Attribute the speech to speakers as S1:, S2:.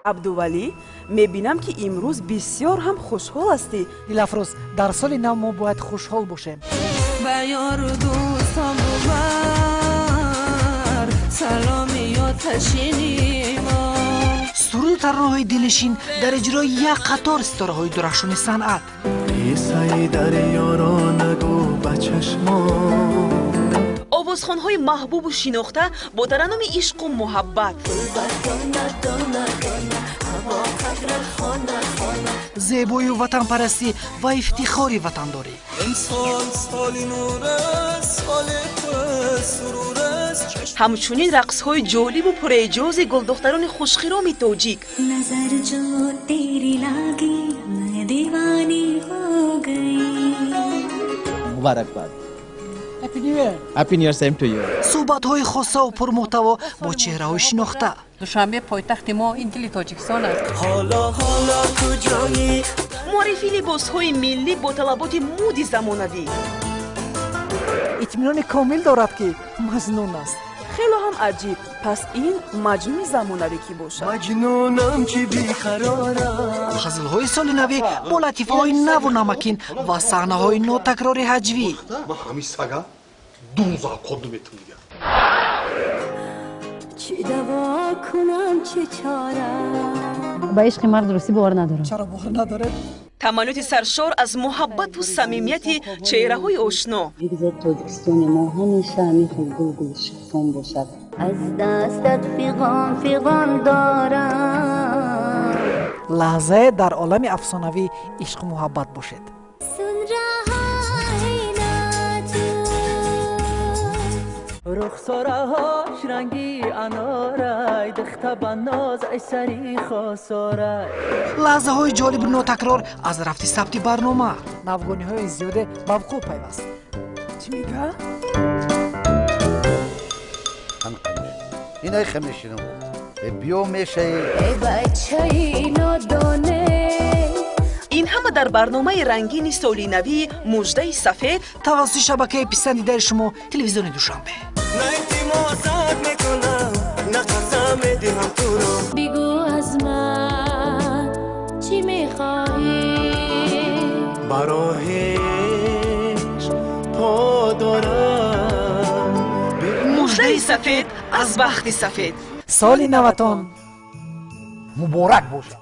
S1: абдувалӣ, мебинам ки имрӯз бисёр ҳам хушҳол ҳастӣ.
S2: дилафрӯз, дар соли нав мо бояд хушҳол бошем.
S3: ба ёру дӯстон бувар саломи оташини мо.
S2: суруди таронаҳои дилнишин дар иҷрои як қатор ситораҳои дурахшони санъат.
S4: қиссаи дарёро нагӯ ба чашмон.
S1: овозхонҳои маҳбубу шинохта бо тараннуми ишқу муҳаббат.
S2: зебоию ватанпарастӣ ва ифтихори ватандорӣ.
S1: ҳамчунин рақсҳои ҷолибу пурэҷози гулдухтарони хушхироми тоҷик.
S5: мубаракбад. Happy New Year, same to you.
S2: суҳбатҳои хосаву пурмуҳтаво бо чеҳраҳои шинохта.
S3: душанбе пойтахти мо ин дили тоҷикистон аст.
S1: муаррифӣ либосҳои миллӣ бо талаботи муди замонавӣ.
S2: итминони комил дорад ки маҷнун аст.
S1: хело ҳам аҷиб. пас ин маҷнуни замонавӣ ки бошад.
S4: маҷнунам ки биқарорам.
S2: ғазалҳои соли навӣ бо латифаҳои наву намакин ва саҳнаҳои нотакрори ҳаҷвӣ.
S6: ман ҳамисага 12 кодум метун дигар.
S3: чӣ даво кунам чӣ чора.
S7: ба ишқи мард рӯси бовар надорам.
S2: чаро бовар надоред?
S1: таманнути саршор аз муҳаббату самимияти чеҳраҳои ошно.
S7: бигзар тоҷикистони мо ҳамеша ҳамихел гулгул шифон бошад. аз дастат фиғон фиғон дорам.
S2: лаҳзае дар олами афсонавӣ ишқу муҳаббат бошед.
S4: рухсораҳош ранги анорай дихта ба ноз ай сари хосорай.
S2: лаҳзаҳои ҷолибу нотакрор аз рафти сабти барнома. навгониҳои зиёде ба вуқӯъ пайваст.
S1: чӣ мега?
S8: اینای خمشینو بیو میشه
S1: ин ҳама дар барномаи рангини соли навии муждаи сафед
S2: тавассути шабакаи писандидаи шумо телевизиони душанбе.
S3: бигӯ аз ман чӣ мехоҳӣ.
S4: баро ҳеҷ по дорам.
S1: муждаи сафед аз бахти сафед.
S2: соли наватон
S8: مبارک باشه.